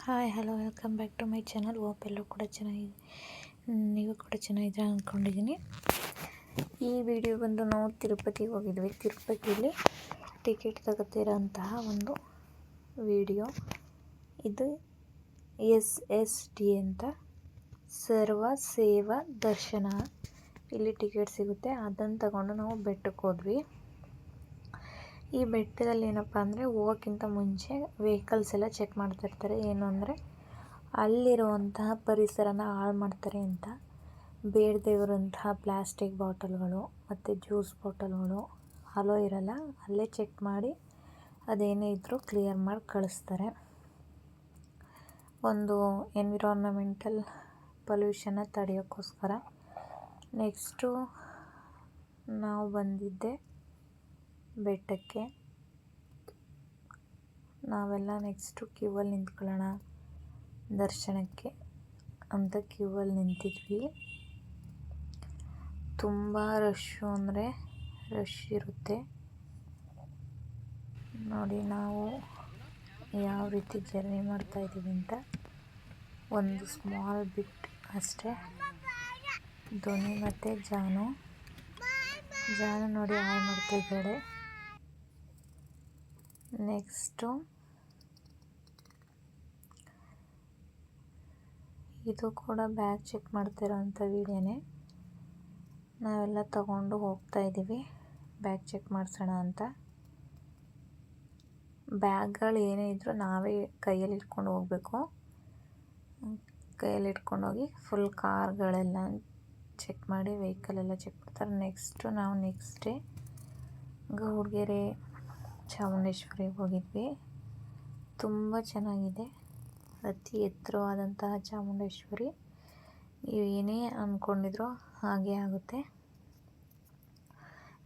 Hi hello welcome back to my channel. Hope ಎಲ್ಲರೂ ಕೂಡ ಚೆನ್ನಾಗಿದೆ, ನೀವು ಕೂಡ ಚೆನ್ನಾಗಿದ್ದೀರಾ ಅಂದ್ಕೊಂಡಿದ್ದೀನಿ. ಈ ವಿಡಿಯೋ ಬಂದು ನಾವು ತಿರುಪತಿಗೆ ಹೋಗಿದ್ವಿ. ತಿರುಪತಿಯಲ್ಲಿ ಟಿಕೆಟ್ ತಗೋತಿರೋಂತಹ ಒಂದು ವಿಡಿಯೋ ಇದು. SSD ಅಂತ ಸರ್ವ ಸೇವಾ ದರ್ಶನ, ಇಲ್ಲಿ ಟಿಕೆಟ್ ಸಿಗುತ್ತೆ. ಅದನ್ನು ತಗೊಂಡು ನಾವು ಬೆಟ್ಟಕ್ಕೆ ಹೋದ್ವಿ. ಈ ಬೆಟ್ಟದಲ್ಲಿ ಏನಪ್ಪ ಅಂದರೆ ಹೋಗೋಕ್ಕಿಂತ ಮುಂಚೆ ವೆಹಿಕಲ್ಸ್ ಎಲ್ಲ ಚೆಕ್ ಮಾಡ್ತಿರ್ತಾರೆ. ಏನು ಅಂದರೆ ಅಲ್ಲಿರುವಂತಹ ಪರಿಸರನ ಹಾಳು ಮಾಡ್ತಾರೆ ಅಂತ, ಬೇಡದೇ ಇರುವಂತಹ ಪ್ಲಾಸ್ಟಿಕ್ ಬಾಟಲ್ಗಳು ಮತ್ತು ಜ್ಯೂಸ್ ಬಾಟಲ್ಗಳು ಅಲೋ ಇರಲ್ಲ. ಅಲ್ಲೇ ಚೆಕ್ ಮಾಡಿ ಅದೇನೇ ಇದ್ದರೂ ಕ್ಲಿಯರ್ ಮಾಡಿ ಕಳಿಸ್ತಾರೆ. ಒಂದು ಎನ್ವಿರಾನ್ಮೆಂಟಲ್ ಪೊಲ್ಯೂಷನ್ನ ತಡೆಯೋಕ್ಕೋಸ್ಕರ. ನೆಕ್ಸ್ಟು ನಾವು ಬಂದಿದ್ದೆ ಬೆಟ್ಟಕ್ಕೆ. ನಾವೆಲ್ಲ ನೆಕ್ಸ್ಟು ಕ್ಯೂವಲ್ಲಿ ನಿಂತ್ಕೊಳ್ಳೋಣ ದರ್ಶನಕ್ಕೆ ಅಂತ ಕ್ಯೂವಲ್ಲಿ ನಿಂತಿದ್ವಿ. ತುಂಬ ರಶ್ಶು ಅಂದರೆ ರಶ್ ಇರುತ್ತೆ. ನೋಡಿ ನಾವು ಯಾವ ರೀತಿ ಜರ್ನಿ ಮಾಡ್ತಾಯಿದ್ದೀವಿ ಅಂತ. ಒಂದು ಸ್ಮಾಲ್ ಬಿಟ್ ಅಷ್ಟೇ. ಧ್ವನಿ ಮತ್ತು ಜಾನು ನೋಡಿ ಹಾಯ್ ಮಾಡ್ತಿದ್ದಾಳೆ. ನೆಕ್ಸ್ಟು ಇದು ಕೂಡ ಬ್ಯಾಗ್ ಚೆಕ್ ಮಾಡ್ತಿರೋಂಥ ವಿಡಿಯೋನೇ. ನಾವೆಲ್ಲ ತಗೊಂಡು ಹೋಗ್ತಾ ಇದ್ದೀವಿ ಬ್ಯಾಗ್ ಚೆಕ್ ಮಾಡಿಸೋಣ ಅಂತ. ಬ್ಯಾಗ್ಗಳು ಏನೇ ಇದ್ದರೂ ನಾವೇ ಕೈಯಲ್ಲಿ ಇಟ್ಕೊಂಡು ಹೋಗಬೇಕು. ಕೈಯಲ್ಲಿ ಇಟ್ಕೊಂಡೋಗಿ ಫುಲ್ ಕಾರ್ಗಳೆಲ್ಲ ಚೆಕ್ ಮಾಡಿ ವೆಹಿಕಲೆಲ್ಲ ಚೆಕ್ ಮಾಡ್ತಾರೆ. ನಾವು ನೆಕ್ಸ್ಟ್ ಡೇ ಗೌಡ್ಗೆರೆ ಚಾಮುಂಡೇಶ್ವರಿಗೆ ಹೋಗಿದ್ವಿ. ತುಂಬ ಚೆನ್ನಾಗಿದೆ. ಅತಿ ಎತ್ತರವಾದಂತಹ ಚಾಮುಂಡೇಶ್ವರಿ. ನೀವು ಏನೇ ಅಂದ್ಕೊಂಡಿದ್ರೋ ಹಾಗೆ ಆಗುತ್ತೆ.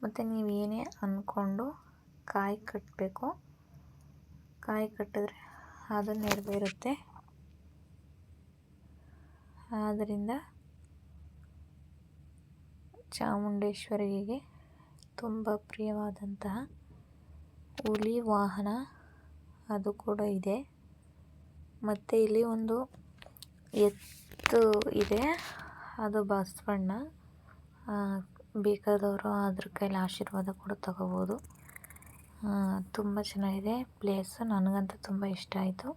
ಮತ್ತು ನೀವು ಏನೇ ಅಂದ್ಕೊಂಡು ಕಾಯಿ ಕಟ್ಟಬೇಕು, ಕಾಯಿ ಕಟ್ಟಿದ್ರೆ ಅದು ನೆರವೇರುತ್ತೆ. ಆದ್ದರಿಂದ ಚಾಮುಂಡೇಶ್ವರಿಗೆ ತುಂಬ ಪ್ರಿಯವಾದಂತಹ ಹುಲಿ ವಾಹನ ಅದು ಕೂಡ ಇದೆ. ಮತ್ತು ಇಲ್ಲಿ ಒಂದು ಎತ್ತು ಇದೆ, ಅದು ಬಸವಣ್ಣ. ಬೇಕಾದವರು ಅದ್ರ ಕೈಲಿ ಆಶೀರ್ವಾದ ಕೂಡ ತಗೋಬೋದು. ತುಂಬ ಚೆನ್ನಾಗಿದೆ ಪ್ಲೇಸು. ನನಗಂತೂ ತುಂಬ ಇಷ್ಟ ಆಯಿತು.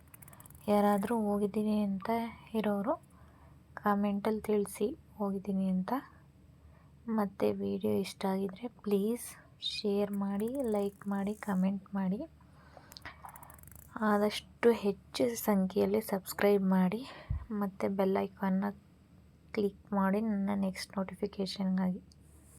ಯಾರಾದರೂ ಹೋಗಿದ್ದೀನಿ ಅಂತ ಇರೋರು ಕಾಮೆಂಟಲ್ಲಿ ತಿಳಿಸಿ ಹೋಗಿದ್ದೀನಿ ಅಂತ. ಮತ್ತು ವಿಡಿಯೋ ಇಷ್ಟ ಆಗಿದರೆ ಪ್ಲೀಸ್ ಶೇರ್ ಮಾಡಿ, ಲೈಕ್ ಮಾಡಿ, ಕಮೆಂಟ್ ಮಾಡಿ. ಆದಷ್ಟು ಹೆಚ್ಚು ಸಂಖ್ಯೆಯಲ್ಲಿ ಸಬ್ಸ್ಕ್ರೈಬ್ ಮಾಡಿ ಮತ್ತು ಬೆಲ್ ಐಕಾನ್ನ ಕ್ಲಿಕ್ ಮಾಡಿ ನನ್ನ ನೆಕ್ಸ್ಟ್ ನೋಟಿಫಿಕೇಷನ್ಗಾಗಿ.